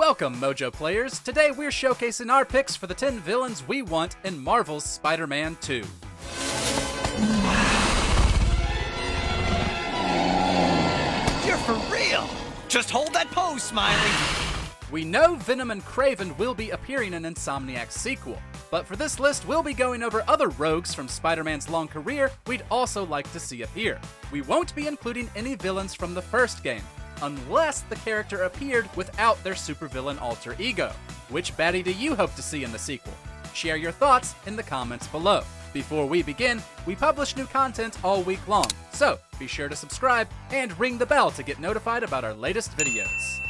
Welcome, Mojo Players! Today we're showcasing our picks for the 10 villains we want in Marvel's Spider-Man 2. You're for real! Just hold that pose, Smiley! We know Venom and Kraven will be appearing in Insomniac's sequel, but for this list we'll be going over other rogues from Spider-Man's long career we'd also like to see appear. We won't be including any villains from the first game, unless the character appeared without their supervillain alter ego. Which baddie do you hope to see in the sequel? Share your thoughts in the comments below. Before we begin, we publish new content all week long, so be sure to subscribe and ring the bell to get notified about our latest videos.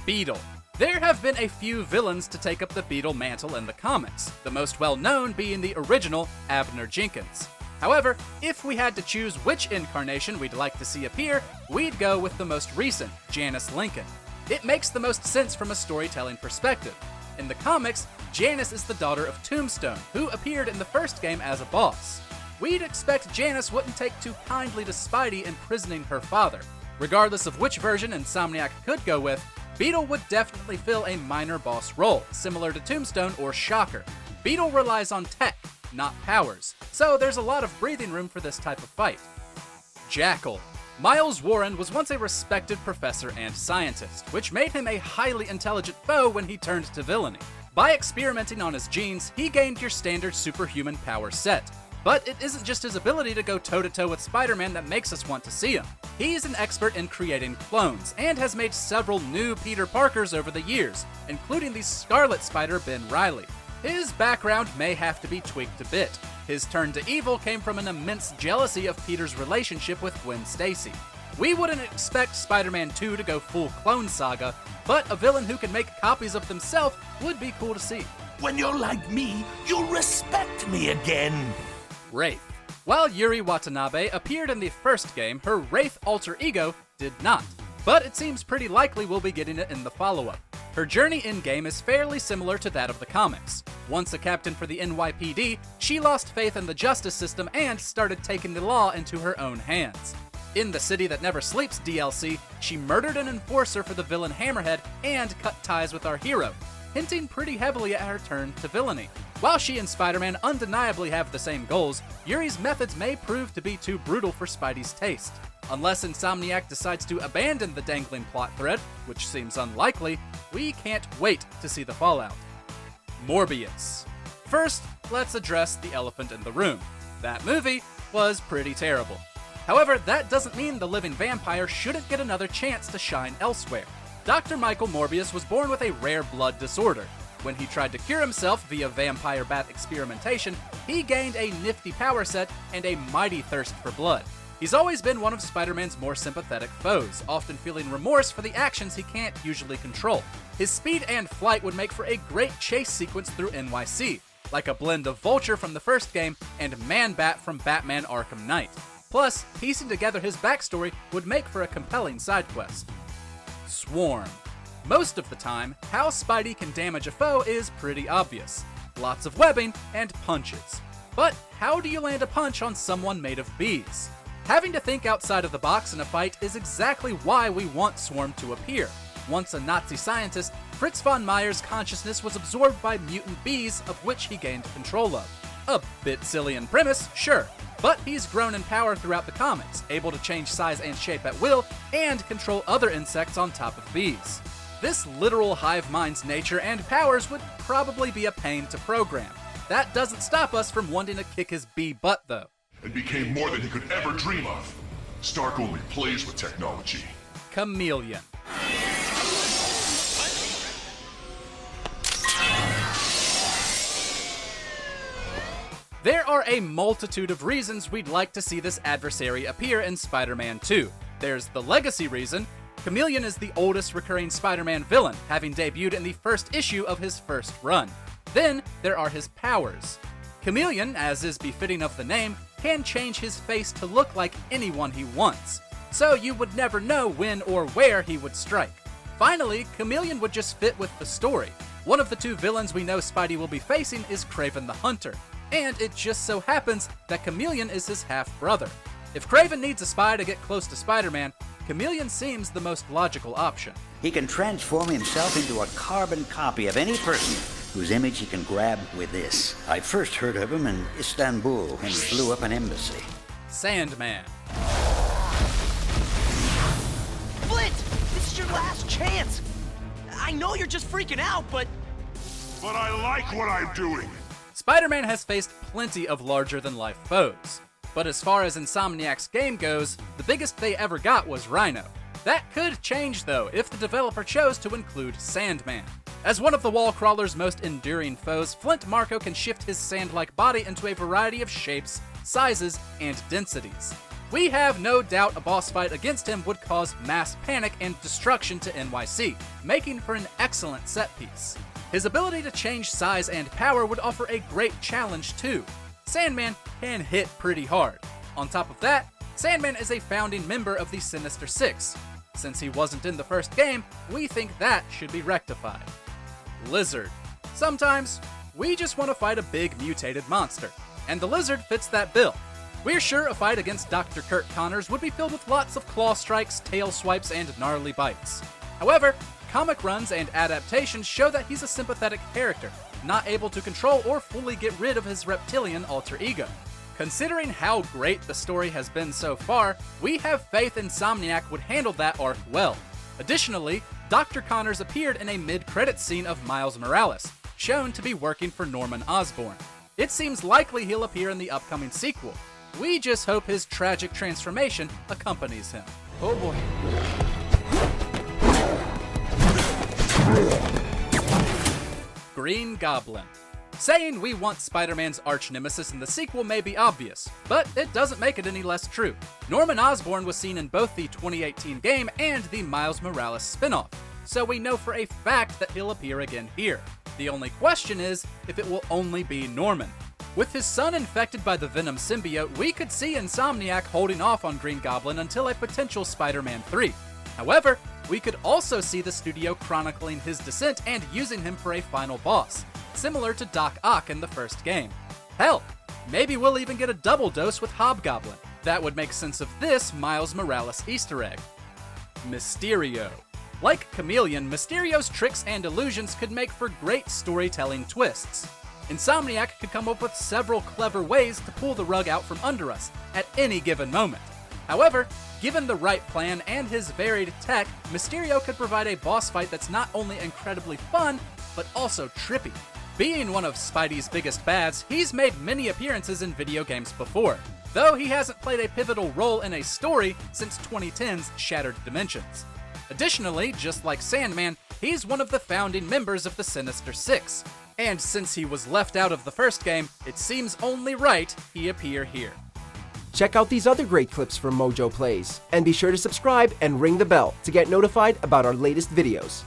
Beetle. There have been a few villains to take up the Beetle mantle in the comics, the most well-known being the original Abner Jenkins. However, if we had to choose which incarnation we'd like to see appear, we'd go with the most recent, Janice Lincoln. It makes the most sense from a storytelling perspective. In the comics, Janice is the daughter of Tombstone, who appeared in the first game as a boss. We'd expect Janice wouldn't take too kindly to Spidey imprisoning her father. Regardless of which version Insomniac could go with, Beetle would definitely fill a minor boss role, similar to Tombstone or Shocker. Beetle relies on tech, not powers, so there's a lot of breathing room for this type of fight. Jackal. Miles Warren was once a respected professor and scientist, which made him a highly intelligent foe when he turned to villainy. By experimenting on his genes, he gained your standard superhuman power set. But it isn't just his ability to go toe-to-toe with Spider-Man that makes us want to see him. He's an expert in creating clones, and has made several new Peter Parkers over the years, including the Scarlet Spider Ben Reilly. His background may have to be tweaked a bit. His turn to evil came from an immense jealousy of Peter's relationship with Gwen Stacy. We wouldn't expect Spider-Man 2 to go full clone saga, but a villain who can make copies of themselves would be cool to see. When you're like me, you'll respect me again. Wraith. While Yuri Watanabe appeared in the first game, her Wraith alter ego did not, but it seems pretty likely we'll be getting it in the follow-up. Her journey in-game is fairly similar to that of the comics. Once a captain for the NYPD, she lost faith in the justice system and started taking the law into her own hands. In the City That Never Sleeps DLC, she murdered an enforcer for the villain Hammerhead and cut ties with our hero, hinting pretty heavily at her turn to villainy. While she and Spider-Man undeniably have the same goals, Yuri's methods may prove to be too brutal for Spidey's taste. Unless Insomniac decides to abandon the dangling plot thread, which seems unlikely, we can't wait to see the fallout. Morbius. First, let's address the elephant in the room. That movie was pretty terrible. However, that doesn't mean the living vampire shouldn't get another chance to shine elsewhere. Dr. Michael Morbius was born with a rare blood disorder. When he tried to cure himself via vampire bat experimentation, he gained a nifty power set and a mighty thirst for blood. He's always been one of Spider-Man's more sympathetic foes, often feeling remorse for the actions he can't usually control. His speed and flight would make for a great chase sequence through NYC, like a blend of Vulture from the first game and Man-Bat from Batman Arkham Knight. Plus, piecing together his backstory would make for a compelling side quest. Swarm. Most of the time, how Spidey can damage a foe is pretty obvious. Lots of webbing and punches. But how do you land a punch on someone made of bees? Having to think outside of the box in a fight is exactly why we want Swarm to appear. Once a Nazi scientist, Fritz von Meyer's consciousness was absorbed by mutant bees, of which he gained control of. A bit silly in premise, sure, but he's grown in power throughout the comics, able to change size and shape at will, and control other insects on top of bees. This literal hive mind's nature and powers would probably be a pain to program. That doesn't stop us from wanting to kick his bee butt, though. And became more than he could ever dream of. Stark only plays with technology. Chameleon. There are a multitude of reasons we'd like to see this adversary appear in Spider-Man 2. There's the legacy reason. Chameleon is the oldest recurring Spider-Man villain, having debuted in the first issue of his first run. Then, there are his powers. Chameleon, as is befitting of the name, can change his face to look like anyone he wants, so you would never know when or where he would strike. Finally, Chameleon would just fit with the story. One of the two villains we know Spidey will be facing is Kraven the Hunter, and it just so happens that Chameleon is his half-brother. If Kraven needs a spy to get close to Spider-Man, Chameleon seems the most logical option. He can transform himself into a carbon copy of any person whose image he can grab with this. I first heard of him in Istanbul when he blew up an embassy. Sandman. Flint, this is your last chance. I know you're just freaking out, but I like what I'm doing. Spider-Man has faced plenty of larger-than-life foes. But as far as Insomniac's game goes, the biggest they ever got was Rhino. That could change, though, if the developer chose to include Sandman. As one of the wall crawler's most enduring foes, Flint Marko can shift his sand-like body into a variety of shapes, sizes, and densities. We have no doubt a boss fight against him would cause mass panic and destruction to NYC, making for an excellent set piece. His ability to change size and power would offer a great challenge too. Sandman can hit pretty hard. On top of that, Sandman is a founding member of the Sinister Six. Since he wasn't in the first game, we think that should be rectified. Lizard. Sometimes, we just want to fight a big mutated monster, and the Lizard fits that bill. We're sure a fight against Dr. Kurt Connors would be filled with lots of claw strikes, tail swipes, and gnarly bites. However, comic runs and adaptations show that he's a sympathetic character, not able to control or fully get rid of his reptilian alter ego. Considering how great the story has been so far, we have faith Insomniac would handle that arc well. Additionally, Dr. Connors appeared in a mid-credits scene of Miles Morales, shown to be working for Norman Osborn. It seems likely he'll appear in the upcoming sequel. We just hope his tragic transformation accompanies him. Oh boy. Green Goblin. Saying we want Spider-Man's arch-nemesis in the sequel may be obvious, but it doesn't make it any less true. Norman Osborn was seen in both the 2018 game and the Miles Morales spin-off, so we know for a fact that he'll appear again here. The only question is if it will only be Norman. With his son infected by the Venom symbiote, we could see Insomniac holding off on Green Goblin until a potential Spider-Man 3. However, we could also see the studio chronicling his descent and using him for a final boss, similar to Doc Ock in the first game. Hell, maybe we'll even get a double dose with Hobgoblin. That would make sense of this Miles Morales Easter egg. Mysterio. Like Chameleon, Mysterio's tricks and illusions could make for great storytelling twists. Insomniac could come up with several clever ways to pull the rug out from under us at any given moment. However, given the right plan and his varied tech, Mysterio could provide a boss fight that's not only incredibly fun, but also trippy. Being one of Spidey's biggest bads, he's made many appearances in video games before, though he hasn't played a pivotal role in a story since 2010's Shattered Dimensions. Additionally, just like Sandman, he's one of the founding members of the Sinister Six, and since he was left out of the first game, it seems only right he appear here. Check out these other great clips from MojoPlays, and be sure to subscribe and ring the bell to get notified about our latest videos.